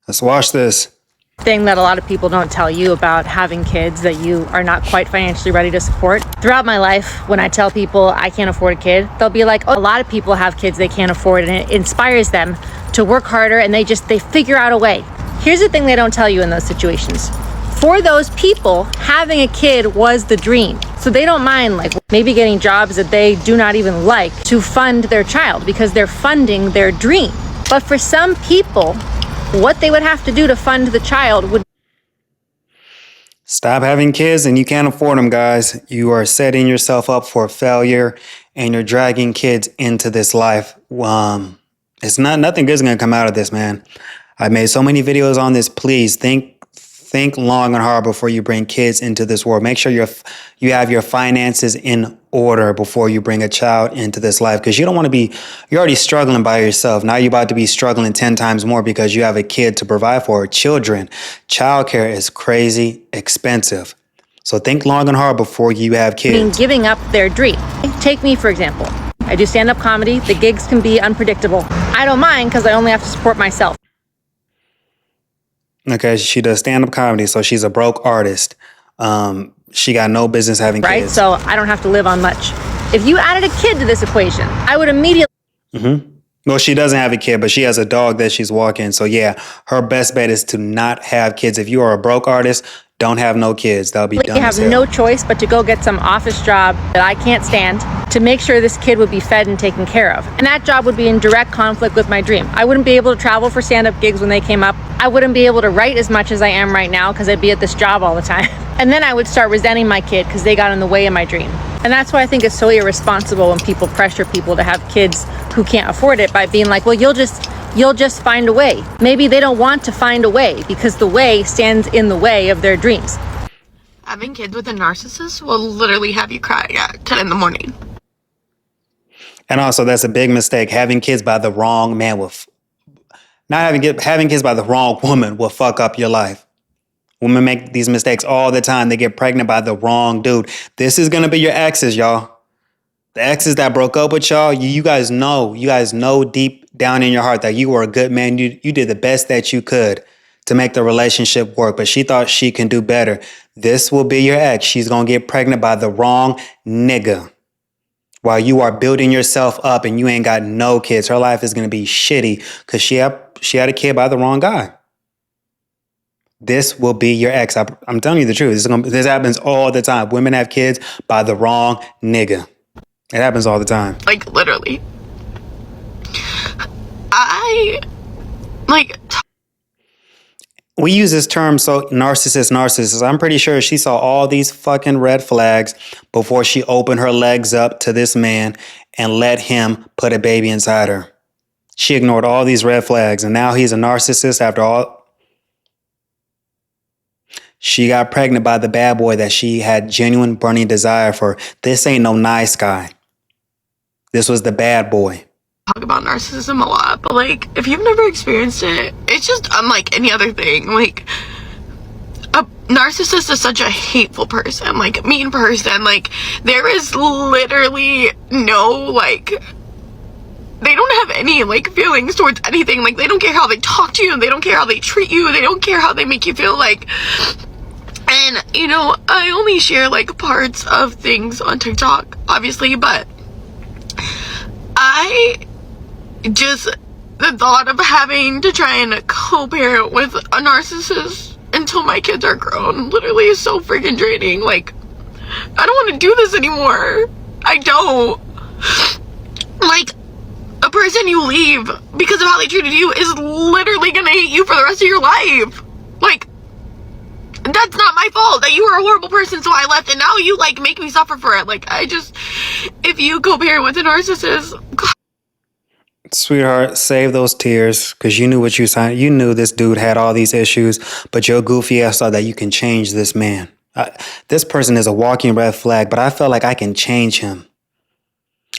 Let's watch this. Thing that a lot of people don't tell you about having kids that you are not quite financially ready to support. Throughout my life, when I tell people I can't afford a kid, they'll be like, oh, a lot of people have kids they can't afford, and it inspires them to work harder, and they figure out a way. Here's the thing they don't tell you in those situations. For those people, having a kid was the dream. So they don't mind like maybe getting jobs that they do not even like to fund their child because they're funding their dream. But for some people, what they would have to do to fund the child would... Stop having kids and you can't afford them, guys. You are setting yourself up for failure and you're dragging kids into this life. Nothing good is going to come out of this, man. I made so many videos on this. Please think long and hard before you bring kids into this world. Make sure you have your finances in order before you bring a child into this life, because you're already struggling by yourself. Now you're about to be struggling 10 times more because you have a kid to provide for. Children, childcare is crazy expensive. So think long and hard before you have kids. Giving up their dream. Take me, for example. I do stand-up comedy. The gigs can be unpredictable. I don't mind because I only have to support myself. Okay, she does stand-up comedy, so she's a broke artist. She got no business having kids. Right, so I don't have to live on much. If you added a kid to this equation, I would immediately... Well, she doesn't have a kid, but she has a dog that she's walking. So yeah, her best bet is to not have kids. If you are a broke artist, don't have no kids. That'll be dumb You have no choice but to go get some office job that I can't stand to make sure this kid would be fed and taken care of. And that job would be in direct conflict with my dream. I wouldn't be able to travel for stand-up gigs when they came up. I wouldn't be able to write as much as I am right now because I'd be at this job all the time. And then I would start resenting my kid because they got in the way of my dream. And that's why I think it's so irresponsible when people pressure people to have kids who can't afford it by being like, well, you'll just find a way. Maybe they don't want to find a way because the way stands in the way of their dreams. Having kids with a narcissist will literally have you cry at 10 in the morning. And also, that's a big mistake. Having kids by the wrong man having kids by the wrong woman will fuck up your life. Women make these mistakes all the time. They get pregnant by the wrong dude. This is going to be your exes, y'all. The exes that broke up with y'all, you guys know deep down in your heart that you were a good man. You did the best that you could to make the relationship work, but she thought she can do better. This will be your ex. She's going to get pregnant by the wrong nigga while you are building yourself up and you ain't got no kids. Her life is going to be shitty because she had a kid by the wrong guy. This will be your ex. I'm telling you the truth. This happens all the time. Women have kids by the wrong nigga. It happens all the time. Like, literally. We use this term, so narcissist. I'm pretty sure she saw all these fucking red flags before she opened her legs up to this man and let him put a baby inside her. She ignored all these red flags, and now he's a narcissist after all. She got pregnant by the bad boy that she had genuine burning desire for. This ain't no nice guy. This was the bad boy. Talk about narcissism a lot, but like, if you've never experienced it, it's just unlike any other thing. Like, a narcissist is such a hateful person, like, mean person. Like, there is literally no, like, they don't have any, like, feelings towards anything. Like, they don't care how they talk to you, they don't care how they treat you, they don't care how they make you feel, like. And, you know, I only share, like, parts of things on TikTok, obviously, but the thought of having to try and co-parent with a narcissist until my kids are grown literally is so freaking draining. Like, I don't want to do this anymore. I don't. Like, a person you leave because of how they treated you is literally gonna hate you for the rest of your life. Like, that's not my fault that you were a horrible person, so I left, and now you, like, make me suffer for it. Like, if you co-parent with a narcissist, God. Sweetheart, save those tears, because you knew what you signed. You knew this dude had all these issues, but your goofy ass thought that you can change this man. This person is a walking red flag, but I feel like I can change him.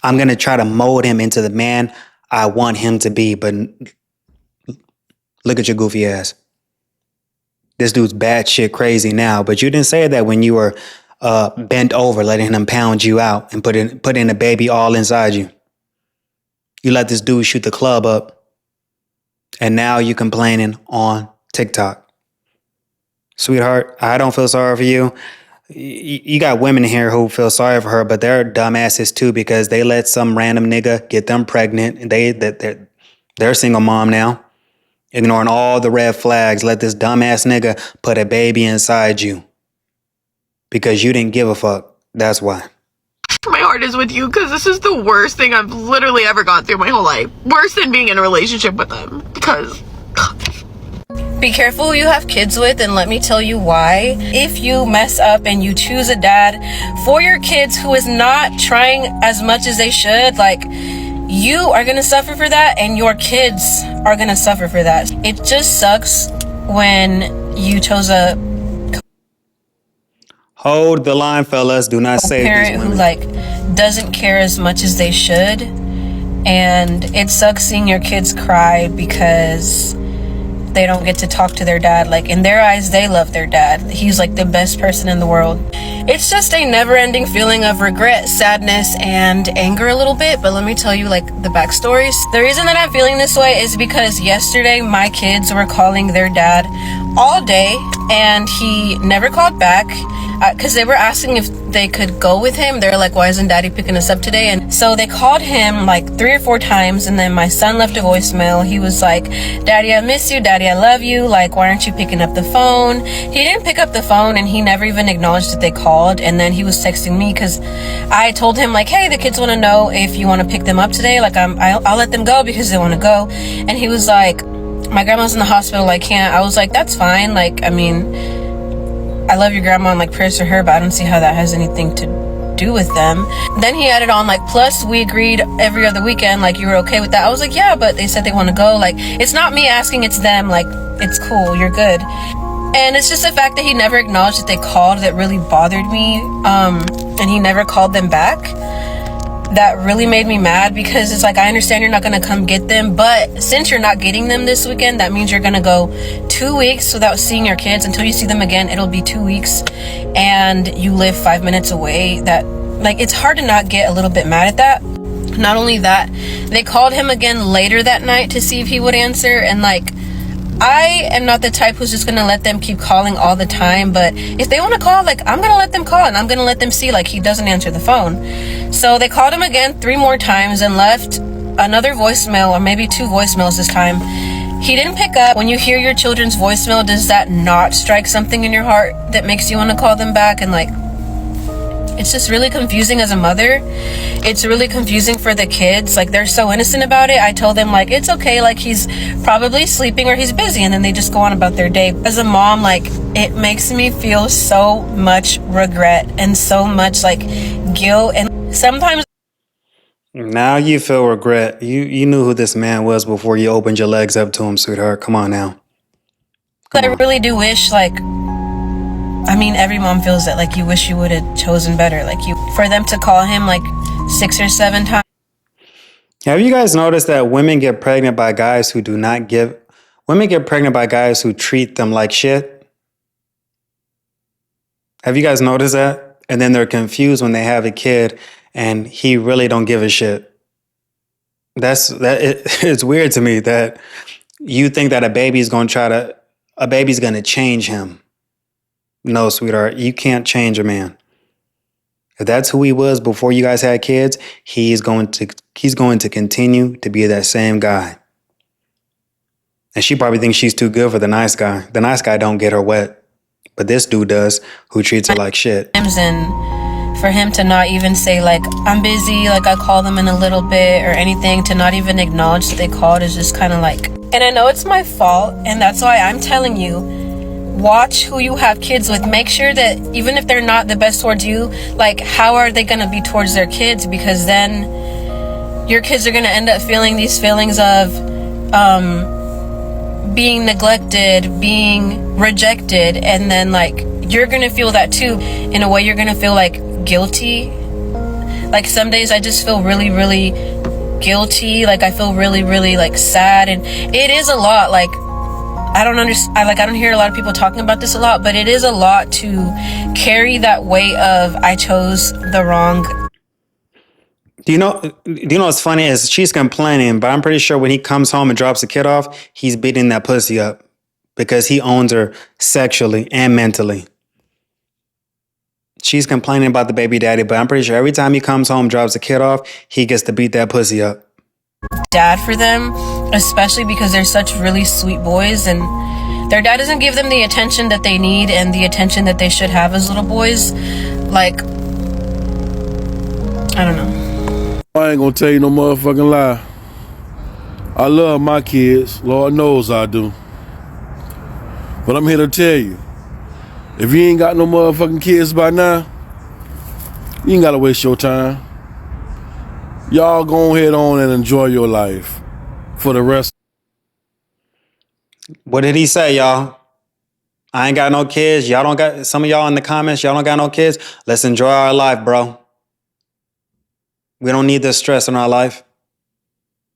I'm going to try to mold him into the man I want him to be, but look at your goofy ass. This dude's batshit crazy now, but you didn't say that when you were bent over, letting him pound you out and put in a baby all inside you. You let this dude shoot the club up, and now you're complaining on TikTok. Sweetheart, I don't feel sorry for you. You got women here who feel sorry for her, but they're dumbasses too because they let some random nigga get them pregnant. And they're a single mom now, ignoring all the red flags. Let this dumbass nigga put a baby inside you because you didn't give a fuck. That's why. My heart is with you because this is the worst thing I've literally ever gone through my whole life. Worse than being in a relationship with them because... Be careful who you have kids with, and let me tell you why. If you mess up and you choose a dad for your kids who is not trying as much as they should, like, you are gonna suffer for that and your kids are gonna suffer for that. It just sucks when you chose a Hold the line, fellas. Do not say parent these who women. like doesn't care as much as they should, and it sucks seeing your kids cry because they don't get to talk to their dad. Like, in their eyes, they love their dad. He's like the best person in the world. It's just a never-ending feeling of regret, sadness, and anger a little bit. But let me tell you, like, the backstories. The reason that I'm feeling this way is because yesterday my kids were calling their dad all day and he never called back. Because they were asking if they could go with him. They're like, why isn't daddy picking us up today? And so they called him like 3 or 4 times, and then my son left a voicemail. He was like, daddy, I miss you. Daddy, I love you. Like, why aren't you picking up the phone? He didn't pick up the phone, and he never even acknowledged that they called. And then he was texting me because I told him like, hey, the kids want to know if you want to pick them up today. Like, I'll let them go because they want to go. And he was like, my grandma's in the hospital. I can't. I was like, that's fine. Like, I mean, I love your grandma and like prayers for her, but I don't see how that has anything to do with them. Then he added on like, plus we agreed every other weekend, like you were okay with that. I was like, yeah, but they said they want to go. Like, it's not me asking, it's them. Like, it's cool, you're good. And it's just the fact that he never acknowledged that they called that really bothered me. And he never called them back. That really made me mad because it's like, I understand you're not going to come get them, but since you're not getting them this weekend, that means you're going to go 2 weeks without seeing your kids. Until you see them again, it'll be 2 weeks, and you live 5 minutes away. That, like, it's hard to not get a little bit mad at that. Not only that, they called him again later that night to see if he would answer, and like, I am not the type who's just gonna let them keep calling all the time, but if they want to call, like, I'm gonna let them call, and I'm gonna let them see like he doesn't answer the phone. So they called him again 3 more times and left another voicemail, or maybe 2 voicemails this time. He didn't pick up. When you hear your children's voicemail, does that not strike something in your heart that makes you want to call them back? And like, it's just really confusing as a mother. It's really confusing for the kids. Like, they're so innocent about it. I told them, like, it's okay. Like, he's probably sleeping or he's busy. And then they just go on about their day. As a mom, like, it makes me feel so much regret and so much, like, guilt. And sometimes Now you feel regret. You knew who this man was before you opened your legs up to him, sweetheart. Come on now. I really do wish, like, I mean, every mom feels that, like, you wish you would have chosen better. Like, for them to call him like 6 or 7 times. Have you guys noticed that women get pregnant by guys who do not give? Women get pregnant by guys who treat them like shit. Have you guys noticed that? And then they're confused when they have a kid and he really don't give a shit. It's weird to me that you think that a baby's going to change him. No, sweetheart, you can't change a man. If that's who he was before you guys had kids, he's going to continue to be that same guy. And she probably thinks she's too good for the nice guy. The nice guy don't get her wet, but this dude does, who treats her like shit. And for him to not even say, like, I'm busy, like, I'll call them in a little bit or anything, to not even acknowledge that they called is just kind of like, and I know it's my fault, and that's why I'm telling you, watch who you have kids with. Make sure that even if they're not the best towards you, like, how are they going to be towards their kids? Because then your kids are going to end up feeling these feelings of being neglected, being rejected, and then, like, you're going to feel that too. In a way, you're going to feel like guilty. Like, some days I just feel really, really guilty. Like, I feel really, really, like, sad, and it is a lot. Like, I don't hear a lot of people talking about this a lot, but it is a lot to carry that weight of, I chose the wrong. Do you know what's funny is she's complaining, but I'm pretty sure when he comes home and drops the kid off, he's beating that pussy up because he owns her sexually and mentally. She's complaining about the baby daddy, but I'm pretty sure every time he comes home, drops the kid off, he gets to beat that pussy up. Dad for them, especially because they're such really sweet boys, and their dad doesn't give them the attention that they need and the attention that they should have as little boys. Like, I don't know. I ain't gonna tell you no motherfucking lie. I love my kids. Lord knows I do. But I'm here to tell you, if you ain't got no motherfucking kids by now, you ain't gotta waste your time. Y'all go ahead on and enjoy your life for the rest. What did he say, y'all? I ain't got no kids. Y'all don't got, some of y'all in the comments, y'all don't got no kids. Let's enjoy our life, bro. We don't need this stress in our life.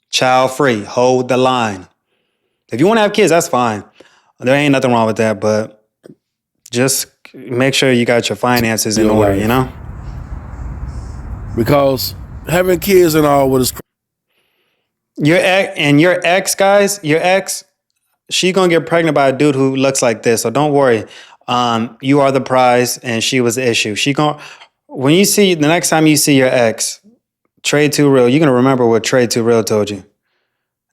Child free. Hold the line. If you want to have kids, that's fine. There ain't nothing wrong with that, but just make sure you got your finances in order, you know? Because having kids and all what is Your ex, guys, your ex, she gonna get pregnant by a dude who looks like this. So don't worry. You are the prize, and she was the issue. When you see the next time you see your ex, Trade Too Real, you're gonna remember what Trade Too Real told you.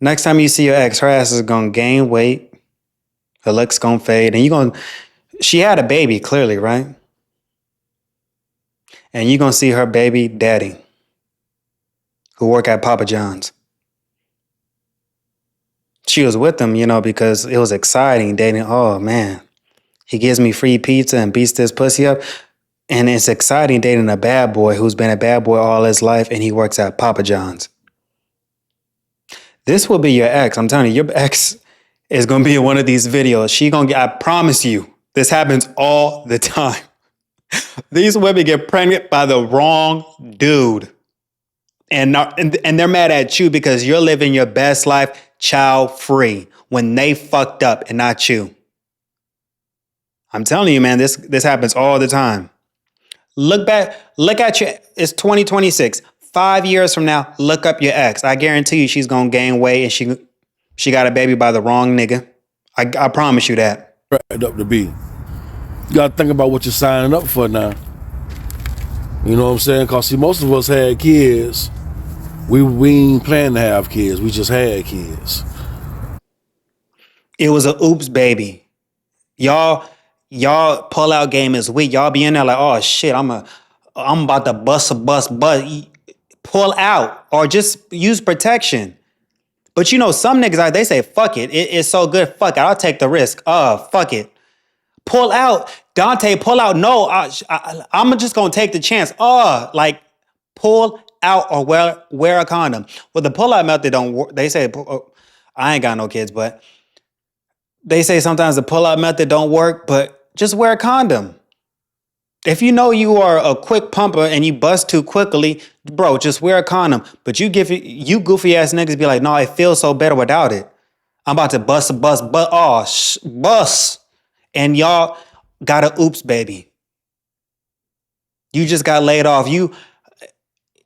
Next time you see your ex, her ass is gonna gain weight, her looks gonna fade, and she had a baby, clearly, right? And you're gonna see her baby daddy, who work at Papa John's. She was with him, because it was exciting dating. Oh man, he gives me free pizza and beats this pussy up. And it's exciting dating a bad boy who's been a bad boy all his life and he works at Papa John's. This will be your ex. I'm telling you, your ex is going to be in one of these videos. I promise you, this happens all the time. These women get pregnant by the wrong dude. And they're mad at you because you're living your best life child free when they fucked up and not you. I'm telling you, man, this happens all the time. Look at it's 2026. 5 years from now, look up your ex. I guarantee you she's going to gain weight and she got a baby by the wrong nigga. I promise you that. Right up to be. You got to think about what you're signing up for now. You know what I'm saying? Because see, most of us had kids. We ain't planning to have kids. We just had kids. It was a oops baby. Y'all pull out game is weak. Y'all be in there like, oh shit, I'm about to bust a bus, but pull out or just use protection. But some niggas, they say, fuck it. It's so good. Fuck it. I'll take the risk. Fuck it. Pull out. Dante, pull out. No, I'm just going to take the chance. Pull out or wear a condom. Well, the pull out method don't work. They say, I ain't got no kids, but they say sometimes the pull out method don't work, but just wear a condom. If you know you are a quick pumper and you bust too quickly, bro, just wear a condom. But you goofy ass niggas be like, no, it feels so better without it. I'm about to bust. And y'all got a oops baby. You just got laid off. You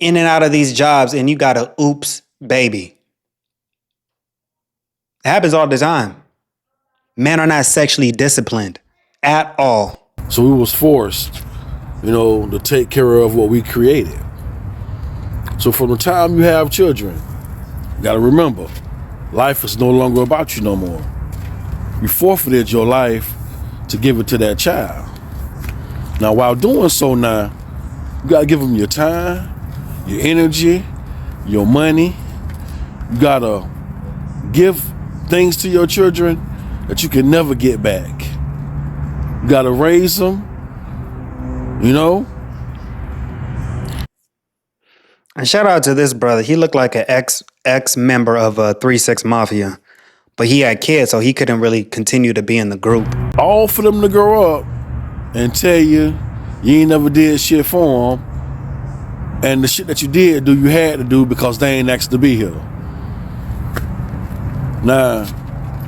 in and out of these jobs and you got a oops baby. It happens all the time. Men are not sexually disciplined at all. So we was forced, to take care of what we created. So from the time you have children, you gotta remember, life is no longer about you no more. You forfeited your life to give it to that child. Now, while doing so now, you gotta give them your time, your energy, your money. You gotta give things to your children that you can never get back. You gotta raise them, And shout out to this brother. He looked like an ex member of 3-6 Mafia, but he had kids, so he couldn't really continue to be in the group. All for them to grow up and tell you ain't never did shit for them, and the shit that you did do, you had to do because they ain't asked to be here. Now,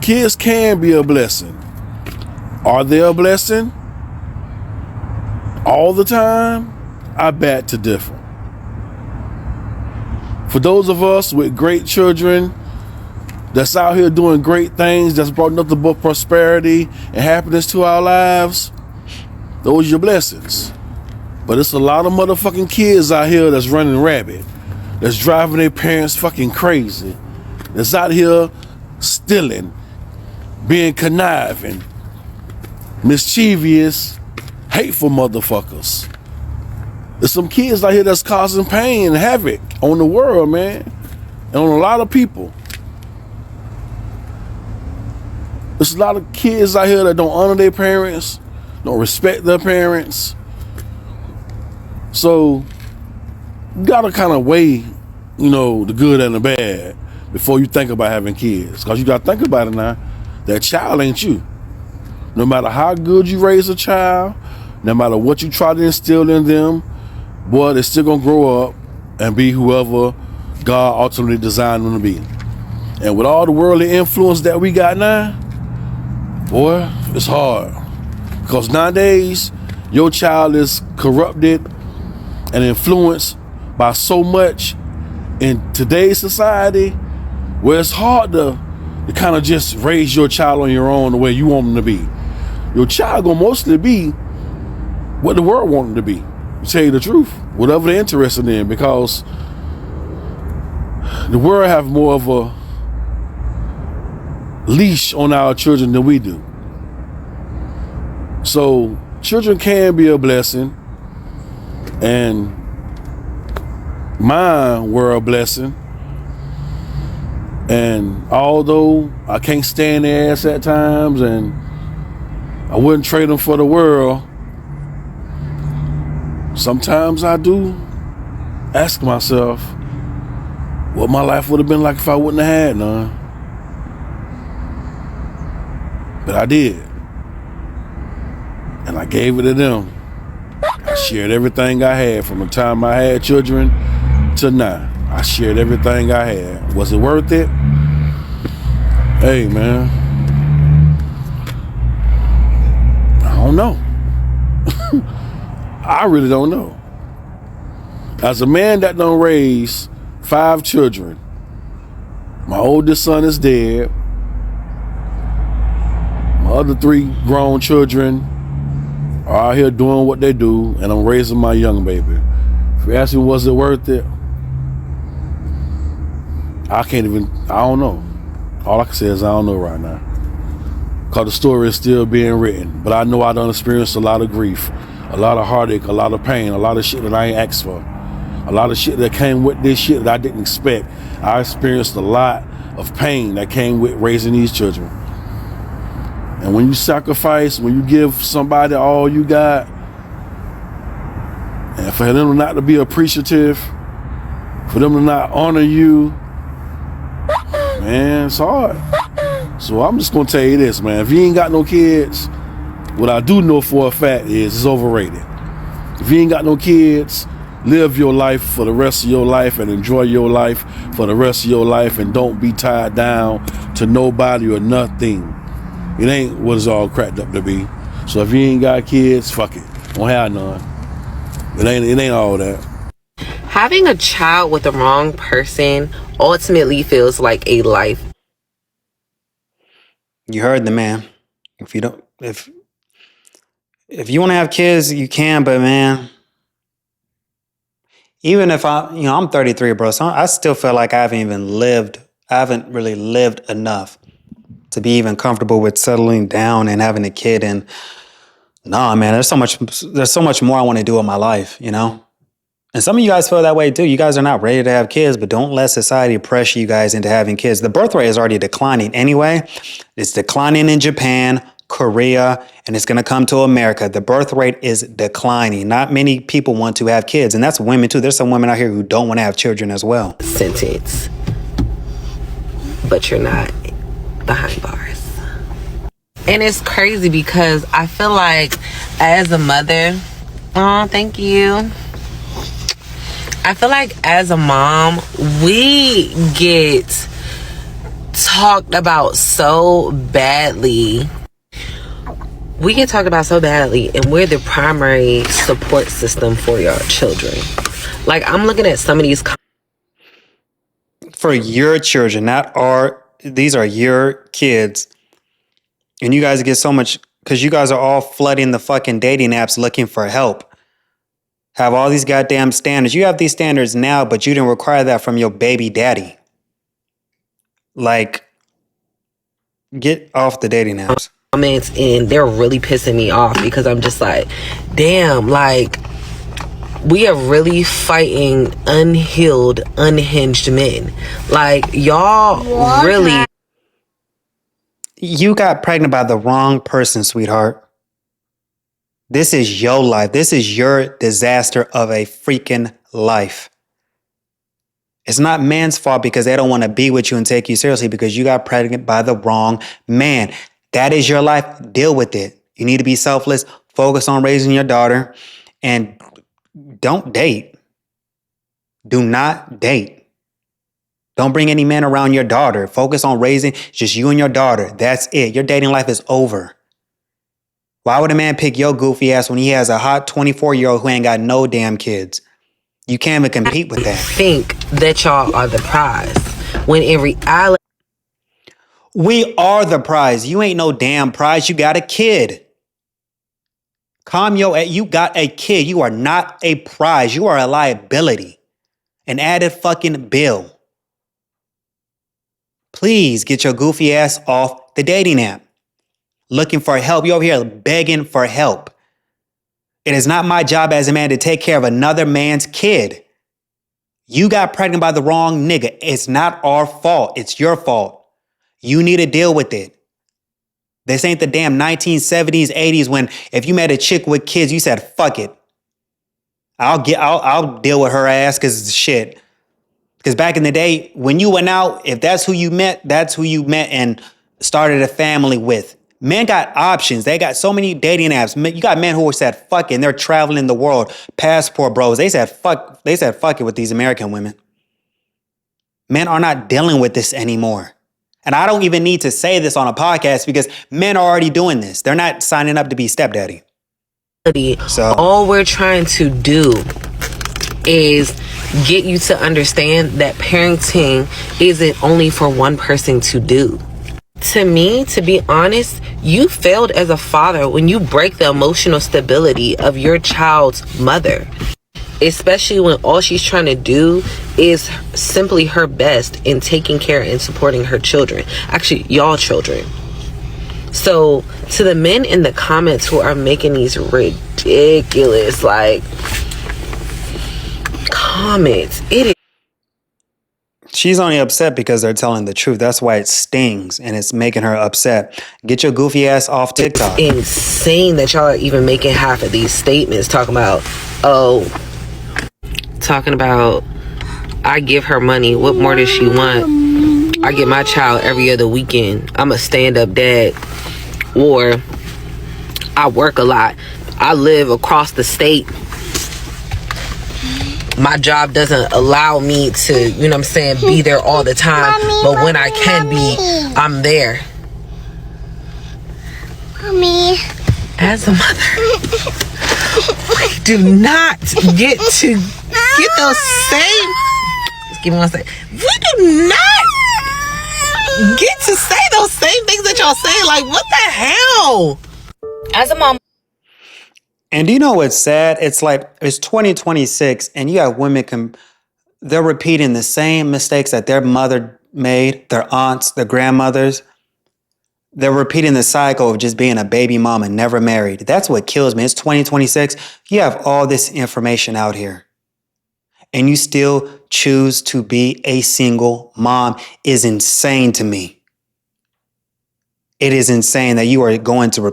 kids can be a blessing. Are they a blessing all the time? I beg to differ. For those of us with great children that's out here doing great things, that's brought nothing but prosperity and happiness to our lives, those are your blessings. But it's a lot of motherfucking kids out here that's running rabbit, that's driving their parents fucking crazy, that's out here stealing, being conniving, mischievous, hateful motherfuckers. There's some kids out here that's causing pain and havoc on the world, man, and on a lot of people. There's a lot of kids out here that don't honor their parents, don't respect their parents. So you gotta kind of weigh, the good and the bad before you think about having kids. Because you gotta think about it now. That child ain't you. No matter how good you raise a child, no matter what you try to instill in them, boy, they're still gonna grow up and be whoever God ultimately designed them to be. And with all the worldly influence that we got now, boy, it's hard. Because nowadays, your child is corrupted and influenced by so much in today's society where it's hard to kind of just raise your child on your own the way you want them to be. Your child gonna mostly be what the world want them to be. To tell you the truth, whatever they're interested in, because the world have more of a leash on our children than we do. So children can be a blessing, and mine were a blessing. And although I can't stand their ass at times, and I wouldn't trade them for the world, sometimes I do ask myself what my life would have been like if I wouldn't have had none. But I did. And I gave it to them. I shared everything I had from the time I had children to now. I shared everything I had. Was it worth it? Hey, man. I don't know. I really don't know. As a man that done raised 5 children, my oldest son is dead. My other 3 grown children are out here doing what they do, and I'm raising my young baby. If you ask me, was it worth it? I don't know. All I can say is I don't know right now. Because the story is still being written. But I know I done experienced a lot of grief, a lot of heartache, a lot of pain, a lot of shit that I ain't asked for. A lot of shit that came with this shit that I didn't expect. I experienced a lot of pain that came with raising these children. And when you sacrifice, when you give somebody all you got, and for them not to be appreciative, for them to not honor you, man, it's hard. So I'm just gonna tell you this, man. If you ain't got no kids, what I do know for a fact is it's overrated. If you ain't got no kids, live your life for the rest of your life and enjoy your life for the rest of your life, and don't be tied down to nobody or nothing. It ain't what it's all cracked up to be. So if you ain't got kids, fuck it. Don't have none. It ain't all that. Having a child with the wrong person ultimately feels like a life. You heard the man. If you want to have kids, you can, but man, even if I'm 33, bro, so I still feel like I haven't really lived enough to be even comfortable with settling down and having a kid. And nah, man, there's so much more I want to do in my life, And some of you guys feel that way too. You guys are not ready to have kids, but don't let society pressure you guys into having kids. The birth rate is already declining anyway. It's declining in Japan, Korea, and it's going to come to America. The birth rate is declining. Not many people want to have kids, and that's women too. There's some women out here who don't want to have children as well. Sentence. But you're not behind bars. And it's crazy because I feel like as a mother, oh, thank you. I feel like as a mom, we get talked about so badly. We get talked about so badly, and we're the primary support system for your children. Like, I'm looking at some of these. For your children, not our. these are your kids, and you guys get so much because you guys are all flooding the fucking dating apps looking for help. Have all these goddamn standards. You have these standards now, but you didn't require that from your baby daddy. Like, get off the dating apps. Comments, and they're really pissing me off because I'm just like, damn, like, we are really fighting unhealed, unhinged men. Like, y'all really. You got pregnant by the wrong person, sweetheart. This is your life. This is your disaster of a freaking life. It's not man's fault because they don't want to be with you and take you seriously because you got pregnant by the wrong man. That is your life. Deal with it. You need to be selfless. Focus on raising your daughter and don't date. Do not date. Don't bring any men around your daughter. Focus on raising just you and your daughter. That's it. Your dating life is over. Why would a man pick your goofy ass when he has a hot 24-year-old who ain't got no damn kids? You can't even compete with that. Think that y'all are the prize when in reality, we are the prize. You ain't no damn prize. You got a kid. You got a kid. You are not a prize. You are a liability. An added fucking bill. Please get your goofy ass off the dating app. Looking for help. You over here begging for help. It is not my job as a man to take care of another man's kid. You got pregnant by the wrong nigga. It's not our fault. It's your fault. You need to deal with it. This ain't the damn 1970s, 80s when if you met a chick with kids, you said, fuck it. I'll deal with her ass because shit. Because back in the day, when you went out, if that's who you met and started a family with. Men got options. They got so many dating apps. You got men who said fuck it and they're traveling the world. Passport bros. They said fuck it with these American women. Men are not dealing with this anymore. And I don't even need to say this on a podcast because men are already doing this. They're not signing up to be stepdaddy. So all we're trying to do is get you to understand that parenting isn't only for one person to do. To me, to be honest, you failed as a father when you break the emotional stability of your child's mother. Especially when all she's trying to do is simply her best in taking care and supporting her children. Actually, y'all children. So, to the men in the comments who are making these ridiculous, comments, it is. She's only upset because they're telling the truth. That's why it stings and it's making her upset. Get your goofy ass off TikTok. It's insane that y'all are even making half of these statements talking about I give her money. What more does she want? I get my child every other weekend. I'm a stand-up dad. Or I work a lot. I live across the state. My job doesn't allow me to, be there all the time. But when I can be, I'm there. Mommy. As a mother, we do not get to get those same. Just give me 1 second. We do not get to say those same things that y'all say. Like, what the hell? As a mom. And do you know what's sad? It's like it's 2026 and you have women they're repeating the same mistakes that their mother made, their aunts, their grandmothers. They're repeating the cycle of just being a baby mom and never married. That's what kills me. It's 2026. You have all this information out here. And you still choose to be a single mom is insane to me. It is insane that you are going to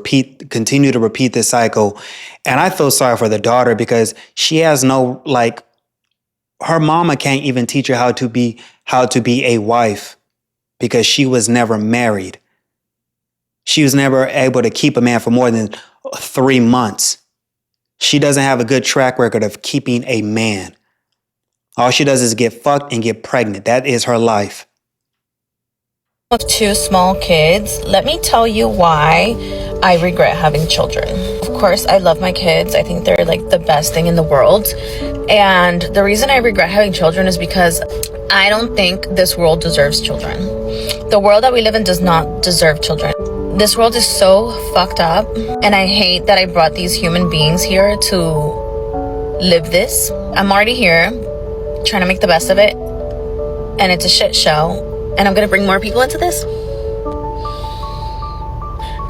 continue to repeat this cycle. And I feel sorry for the daughter because she has no, her mama can't even teach her how to be a wife because she was never married. She was never able to keep a man for more than 3 months. She doesn't have a good track record of keeping a man. All she does is get fucked and get pregnant. That is her life. With 2 small kids, let me tell you why I regret having children. Of course, I love my kids. I think they're the best thing in the world. And the reason I regret having children is because I don't think this world deserves children. The world that we live in does not deserve children. This world is so fucked up, and I hate that I brought these human beings here to live this. I'm already here, trying to make the best of it, and it's a shit show, and I'm gonna bring more people into this.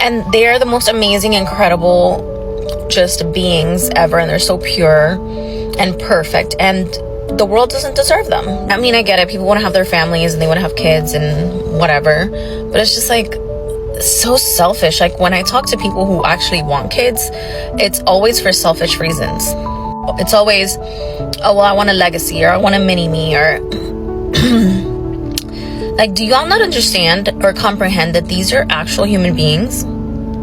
And they're the most amazing, incredible, just beings ever, and they're so pure and perfect, and the world doesn't deserve them. I mean, I get it. People want to have their families and they want to have kids and whatever, but it's just like so selfish. Like when I talk to people who actually want kids, it's always for selfish reasons. It's always, oh, well, I want a legacy, or I want a mini-me, or like, do y'all not understand or comprehend that these are actual human beings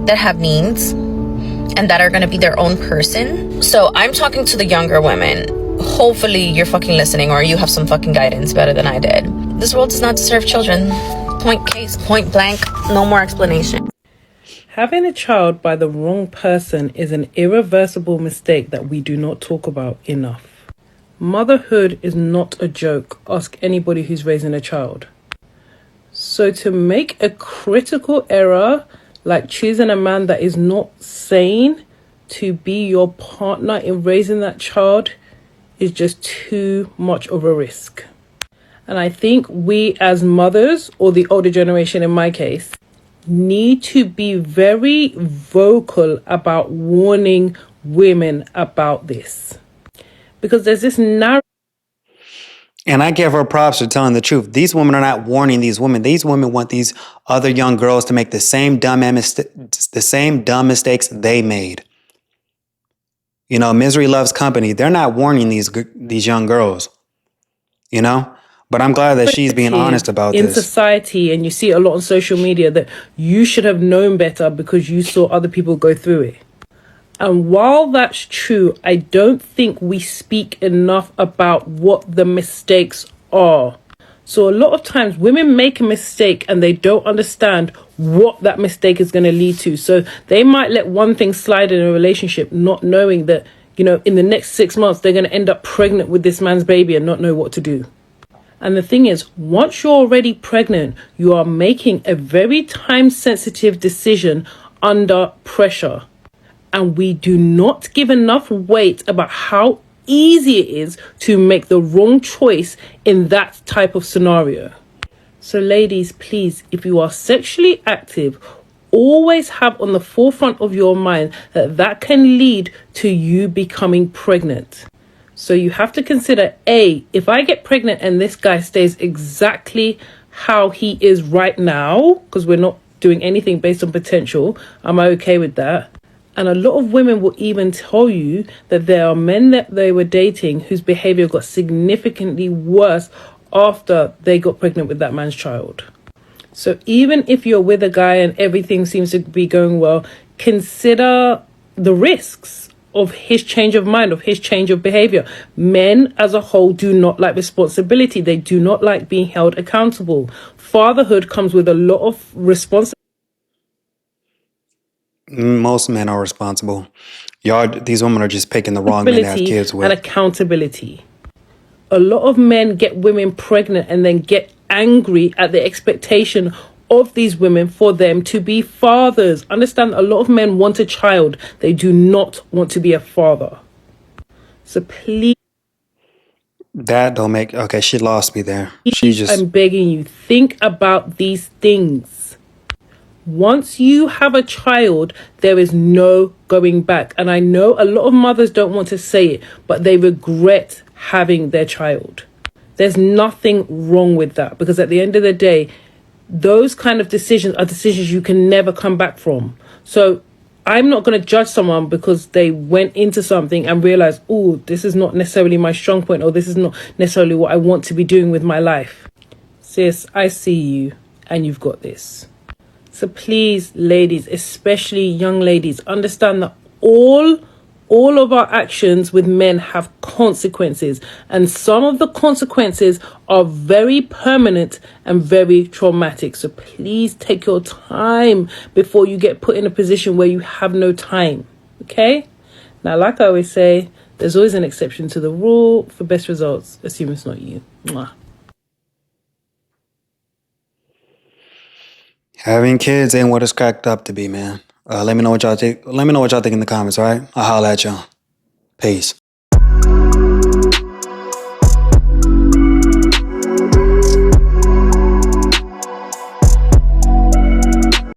that have needs and that are going to be their own person? So I'm talking to the younger women. Hopefully you're fucking listening, or you have some fucking guidance better than I did. This world does not deserve children. Point case, point blank, no more explanation. Having a child by the wrong person is an irreversible mistake that we do not talk about enough. Motherhood is not a joke. Ask anybody who's raising a child. So to make a critical error like choosing a man that is not sane to be your partner in raising that child is just too much of a risk. And I think we as mothers, or the older generation in my case, need to be very vocal about warning women about this. Because there's this narrative. And I give her props for telling the truth. These women are not warning these women. These women want these other young girls to make the same dumb mistakes they made. You know, misery loves company. They're not warning these young girls, you know? But I'm glad that she's being honest about in this. Society, and you see a lot on social media, that you should have known better because you saw other people go through it. And while that's true, I don't think we speak enough about what the mistakes are. So a lot of times women make a mistake and they don't understand what that mistake is going to lead to. So they might let one thing slide in a relationship, not knowing that, you know, in the next 6 months, they're going to end up pregnant with this man's baby and not know what to do. And the thing is, once you're already pregnant, you are making a very time-sensitive decision under pressure. And we do not give enough weight about how easy it is to make the wrong choice in that type of scenario. So ladies, please, if you are sexually active, always have on the forefront of your mind that that can lead to you becoming pregnant. So you have to consider, A, if I get pregnant and this guy stays exactly how he is right now, because we're not doing anything based on potential, am I okay with that? And a lot of women will even tell you that there are men that they were dating whose behavior got significantly worse after they got pregnant with that man's child. So even if you're with a guy and everything seems to be going well, consider the risks of his change of mind, of his change of behavior. Men as a whole do not like responsibility. They do not like being held accountable. Fatherhood comes with a lot of responsibility. Most men are responsible. These women are just picking the wrong men to have kids with. And accountability. A lot of men get women pregnant and then get angry at the expectation of these women for them to be fathers. Understand, a lot of men want a child. They do not want to be a father. So please. That don't make... Okay, she lost me there. I'm begging you, think about these things. Once you have a child, there is no going back. And I know a lot of mothers don't want to say it, but they regret having their child. There's nothing wrong with that, because at the end of the day, those kind of decisions are decisions you can never come back from. So I'm not going to judge someone because they went into something and realized, oh, this is not necessarily my strong point, or this is not necessarily what I want to be doing with my life. Sis, I see you and you've got this. So please, ladies, especially young ladies, understand that all of our actions with men have consequences, and some of the consequences are very permanent and very traumatic. So please take your time before you get put in a position where you have no time. Okay? Now, like I always say, there's always an exception to the rule. For best results, assume it's not you. Mwah. Having kids ain't what it's cracked up to be, man. Let me know what y'all think. Let me know what y'all think in the comments, all right? I'll holler at y'all. Peace.